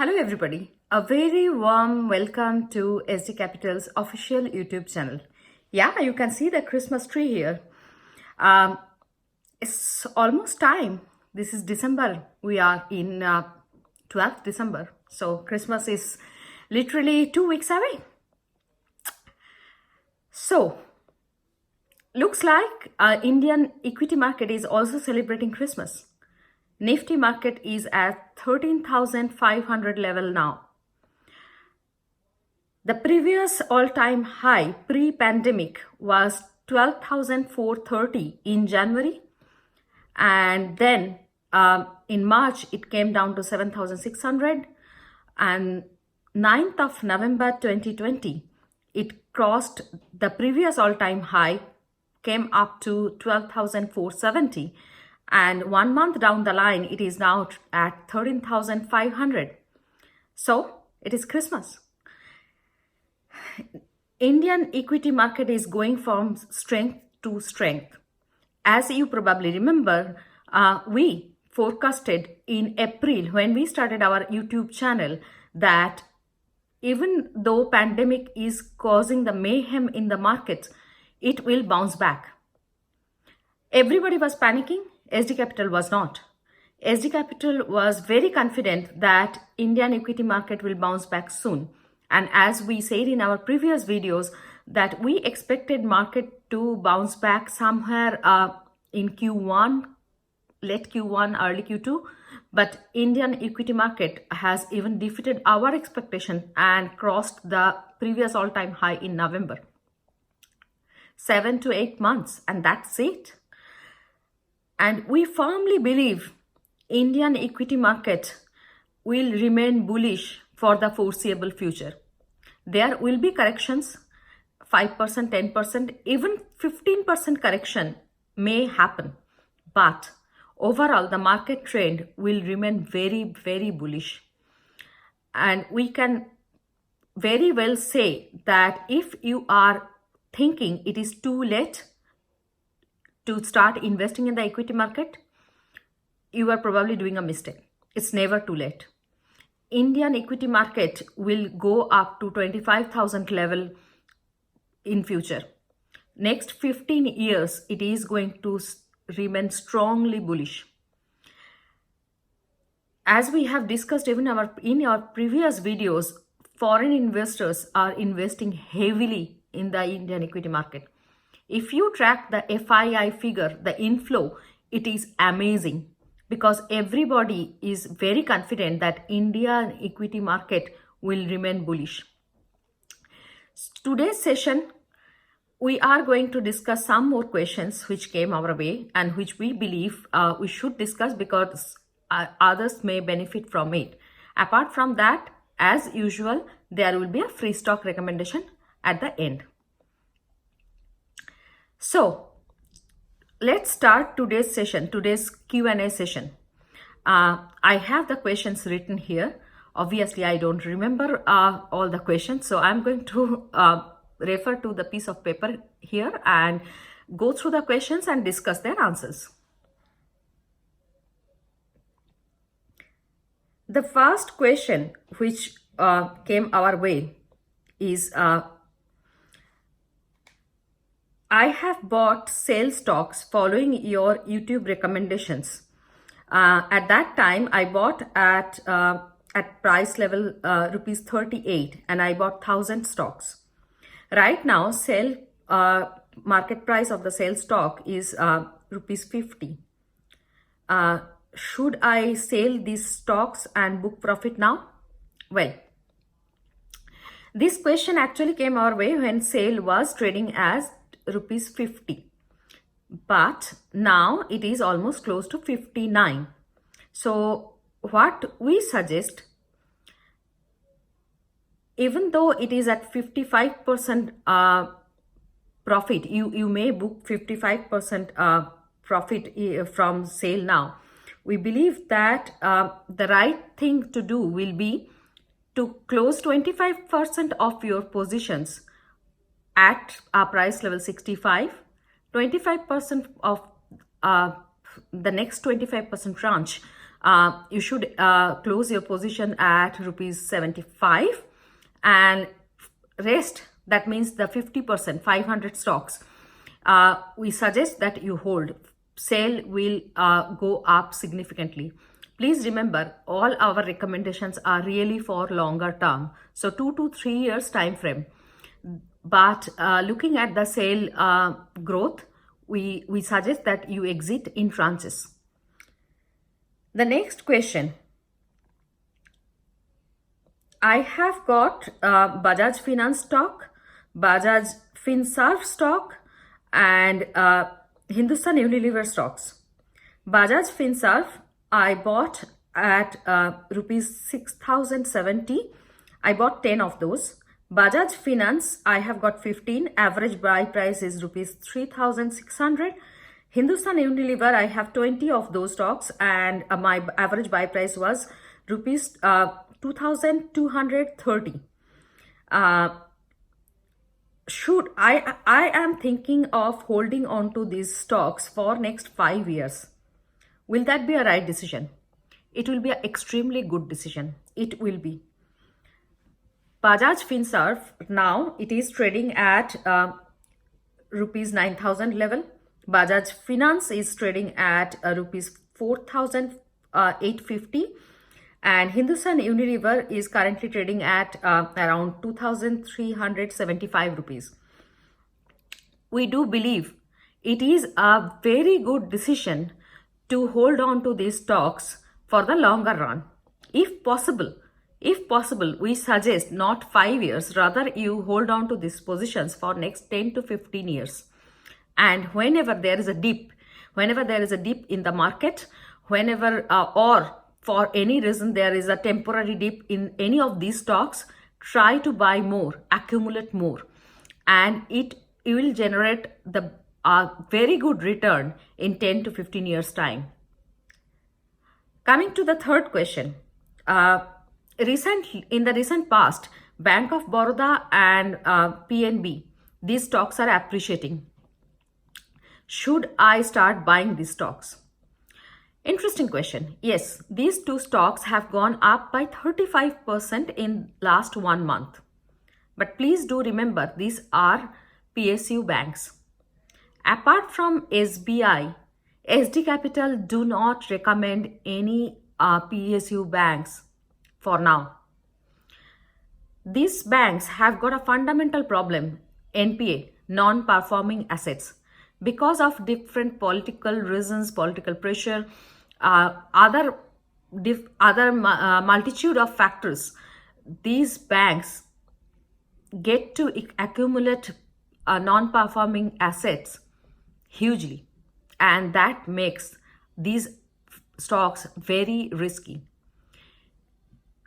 Hello everybody, a very warm welcome to SD Capital's official YouTube channel. Yeah, you can see the Christmas tree here. Um, it's almost time. This is December. We are in 12th December. So Christmas is literally 2 weeks away. So looks like Indian equity market is also celebrating Christmas. Nifty market is at 13,500 level now. The previous all-time high pre-pandemic was 12,430 in January, and then in March it came down to 7,600, and 9th of November 2020 it crossed the previous all-time high, came up to 12,470, and 1 month down the line it is now at 13,500. So it is Christmas. Indian equity market is going from strength to strength. As you probably remember, we forecasted in April when we started our YouTube channel that even though pandemic is causing the mayhem in the markets, it will bounce back. Everybody was panicking. SD Capital was not. SD Capital was very confident that Indian equity market will bounce back soon. And as we said in our previous videos, that we expected market to bounce back somewhere in Q1, late Q1, early Q2. But Indian equity market has even defeated our expectation and crossed the previous all-time high in November. 7 to 8 months, and that's it. And we firmly believe Indian equity market will remain bullish for the foreseeable future. There will be corrections, 5%, 10%, even 15% correction may happen. But overall, the market trend will remain very, very bullish. And we can very well say that if you are thinking it is too late to start investing in the equity market, you are probably doing a mistake. It's never too late. Indian equity market will go up to 25,000 level in future. Next 15 years, it is going to remain strongly bullish. As we have discussed even in our previous videos, foreign investors are investing heavily in the Indian equity market. If you track the FII figure, the inflow, it is amazing because everybody is very confident that Indian equity market will remain bullish. Today's session, we are going to discuss some more questions which came our way and which we believe we should discuss because others may benefit from it. Apart from that, as usual, there will be a free stock recommendation at the end. So let's start today's session, today's Q&A session. I have the questions written here. Obviously, I don't remember all the questions, so I'm going to refer to the piece of paper here and go through the questions and discuss their answers. The first question which came our way is, I have bought SAIL stocks following your YouTube recommendations. At that time, I bought at price level rupees 38 and I bought 1,000 stocks. Right now, SAIL market price of the SAIL stock is rupees 50. Should I sell these stocks and book profit now? Well, this question actually came our way when SAIL was trading as rupees 50, but now it is almost close to 59. So what we suggest, even though it is at 55% profit, you may book 55% profit from SAIL now. We believe that the right thing to do will be to close 25% of your positions at a price level 65, 25% of the next 25% tranche you should close your position at rupees 75, and rest, that means the 50%, 500 stocks, we suggest that you hold. Sale will go up significantly. Please remember, all our recommendations are really for longer term, so 2 to 3 years time frame. But looking at the sale growth, we suggest that you exit in tranches. The next question. I have got Bajaj Finance stock, Bajaj Finserv stock, and Hindustan Unilever stocks. Bajaj Finserv, I bought at rupees 6,070. I bought 10 of those. Bajaj Finance, I have got 15. Average buy price is rupees 3,600. Hindustan Unilever, I have 20 of those stocks, and my average buy price was rupees 2,230. I am thinking of holding on to these stocks for next 5 years. Will that be a right decision? It will be an extremely good decision. It will be. Bajaj Finserv, now it is trading at rupees 9,000 level. Bajaj Finance is trading at rupees 4,850. And Hindustan Unilever is currently trading at around 2,375 rupees. We do believe it is a very good decision to hold on to these stocks for the longer run. If possible, we suggest not 5 years, rather you hold on to these positions for next 10 to 15 years. And whenever there is a dip in the market, or for any reason there is a temporary dip in any of these stocks, try to buy more, accumulate more, and it will generate the very good return in 10 to 15 years time. Coming to the third question. In the recent past, Bank of Baroda and PNB, these stocks are appreciating. Should I start buying these stocks? Interesting question. Yes, these two stocks have gone up by 35% in last 1 month. But please do remember, these are PSU banks. Apart from SBI, SD Capital do not recommend any PSU banks for now. These banks have got a fundamental problem, NPA, non-performing assets. Because of different political reasons, political pressure, other multitude of factors, these banks get to accumulate non-performing assets hugely, and that makes these stocks very risky.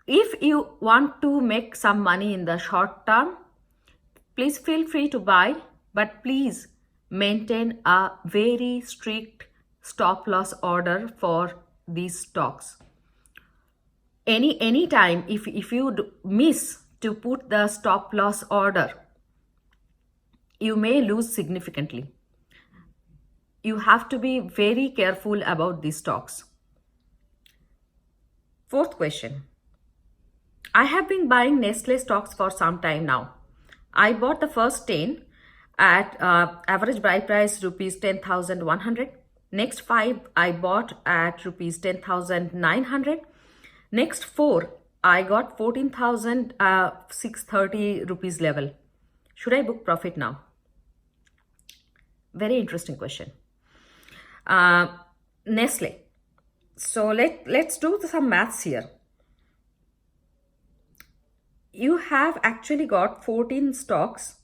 If you want to make some money in the short term, please feel free to buy, but please maintain a very strict stop loss order for these stocks. Any time if you miss to put the stop loss order, you may lose significantly. You have to be very careful about these stocks. Fourth question. I have been buying Nestle stocks for some time now. I bought the first 10 at average buy price rupees 10,100. Next 5 I bought at rupees 10,900. Next 4 I got 14,630 rupees level. Should I book profit now? Very interesting question. Nestle. So let's do some maths here. You have actually got 14 stocks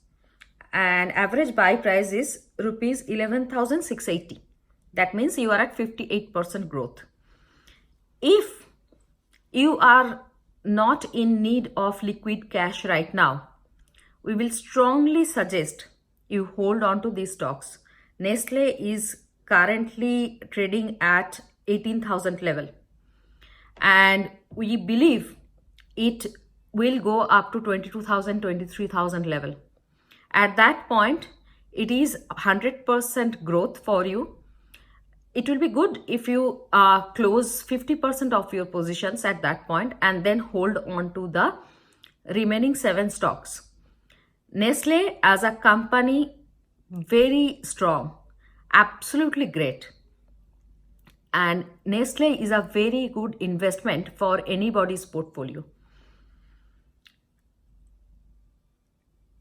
and average buy price is rupees 11,680. That means you are at 58% growth. If you are not in need of liquid cash right now, we will strongly suggest you hold on to these stocks. Nestle is currently trading at 18,000 level, and we believe it will go up to 22,000, 23,000 level. At that point, it is 100% growth for you. it will be good if you close 50% of your positions at that point and then hold on to the remaining 7 stocks. Nestle as a company, very strong, absolutely great. And Nestle is a very good investment for anybody's portfolio.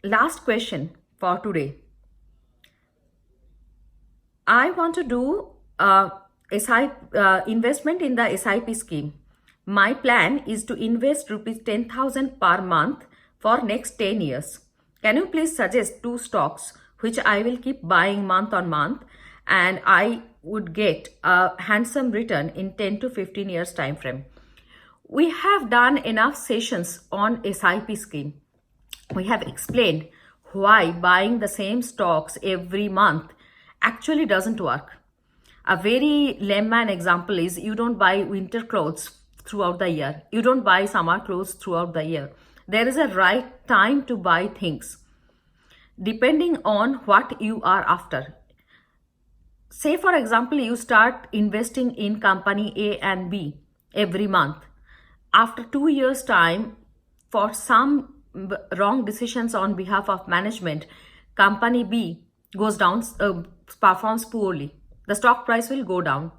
Last question for today. I want to do investment in the SIP scheme. My plan is to invest rupees 10,000 per month for next 10 years. Can you please suggest 2 stocks which I will keep buying month on month and I would get a handsome return in 10 to 15 years time frame? We have done enough sessions on SIP scheme. We have explained why buying the same stocks every month actually doesn't work. A very layman example is you don't buy winter clothes throughout the year. You don't buy summer clothes throughout the year. There is a right time to buy things depending on what you are after. Say for example, you start investing in company A and B every month. After 2 years time, for some wrong decisions on behalf of management, company B goes down, performs poorly. The stock price will go down.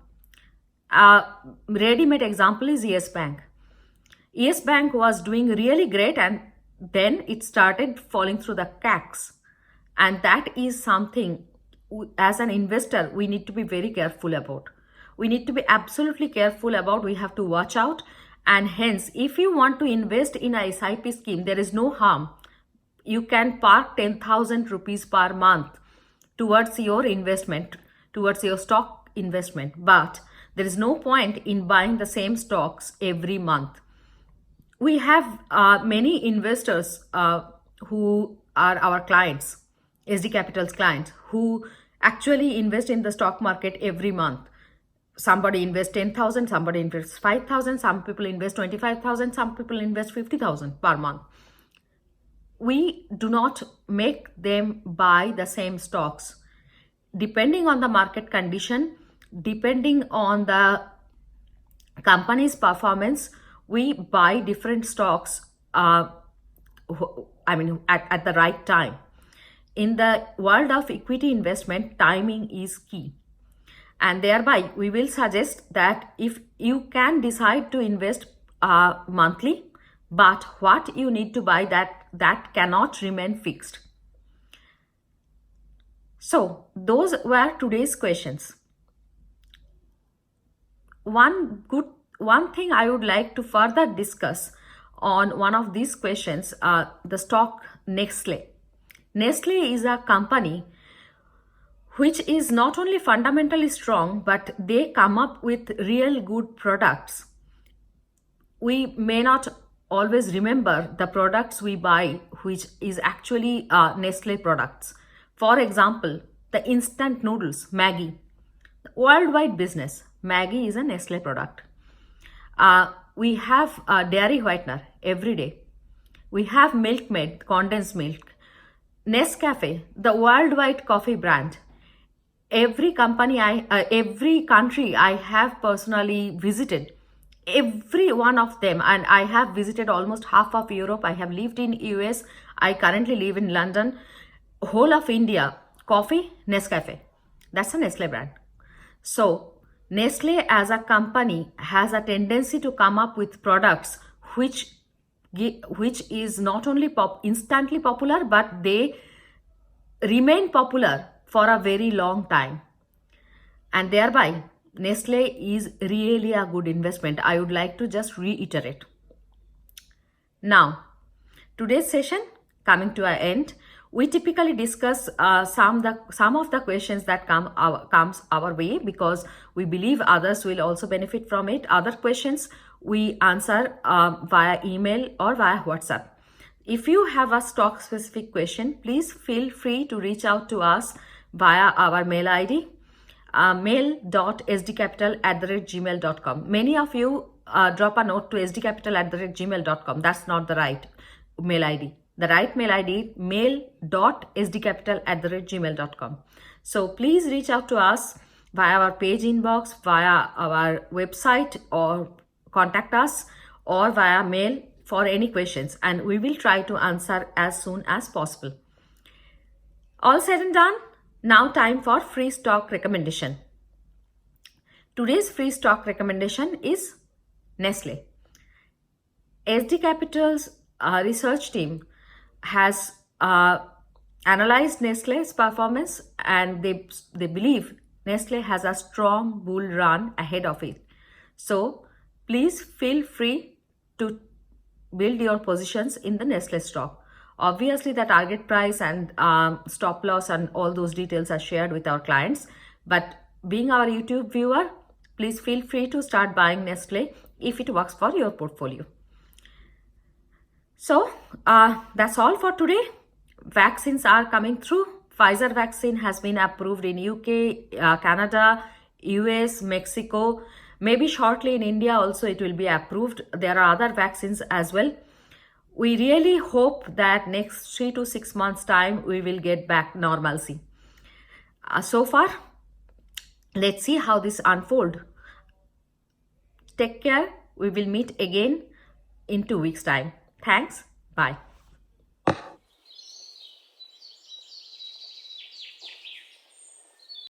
Ready-made example is Yes Bank. Yes Bank was doing really great and then it started falling through the cracks. And that is something as an investor we need to be very careful about. We need to be absolutely careful about, we have to watch out. And hence, if you want to invest in a SIP scheme, there is no harm. You can park 10,000 rupees per month towards your investment, towards your stock investment. But there is no point in buying the same stocks every month. We have many investors who are our clients, SD Capital's clients, who actually invest in the stock market every month. Somebody invests 10,000, somebody invests 5,000, some people invest 25,000, some people invest 50,000 per month. We do not make them buy the same stocks. Depending on the market condition, depending on the company's performance, we buy different stocks at the right time. In the world of equity investment, timing is key. And thereby, we will suggest that if you can decide to invest monthly, but what you need to buy that cannot remain fixed. So those were today's questions. One thing I would like to further discuss on one of these questions, the stock Nestle. Nestle is a company which is not only fundamentally strong, but they come up with real good products. We may not always remember the products we buy, which is actually Nestle products. For example, the instant noodles, Maggi. Worldwide business, Maggi is a Nestle product. We have dairy whitener every day. We have Milkmaid, condensed milk. Nescafe, the worldwide coffee brand. Every country I have personally visited, every one of them, and I have visited almost half of Europe. I have lived in US. I currently live in London. Whole of India, coffee, Nescafe. That's a Nestle brand. So Nestle as a company has a tendency to come up with products which is not only instantly popular, but they remain popular for a very long time. And thereby, Nestle is really a good investment. I would like to just reiterate. Now, today's session coming to an end. We typically discuss some of the questions that comes our way because we believe others will also benefit from it. Other questions we answer via email or via WhatsApp. If you have a stock specific question, please feel free to reach out to us via our mail ID, mail.sdcapital@gmail.com. Many of you drop a note to sdcapital@gmail.com. That's not the right mail ID. The right mail ID, mail.sdcapital@gmail.com. So please reach out to us via our page inbox, via our website, or contact us, or via mail for any questions, and we will try to answer as soon as possible. All said and done, now time for free stock recommendation. Today's free stock recommendation is Nestle. SD Capital's research team has analyzed Nestle's performance, and they believe Nestle has a strong bull run ahead of it. So please feel free to build your positions in the Nestle stock. Obviously, the target price and stop loss and all those details are shared with our clients. But being our YouTube viewer, please feel free to start buying Nestle if it works for your portfolio. So that's all for today. Vaccines are coming through. Pfizer vaccine has been approved in UK, Canada, US, Mexico. Maybe shortly in India also it will be approved. There are other vaccines as well. We really hope that next 3 to 6 months time we will get back normalcy. So far, let's see how this unfolds. Take care. We will meet again in 2 weeks time. Thanks. Bye.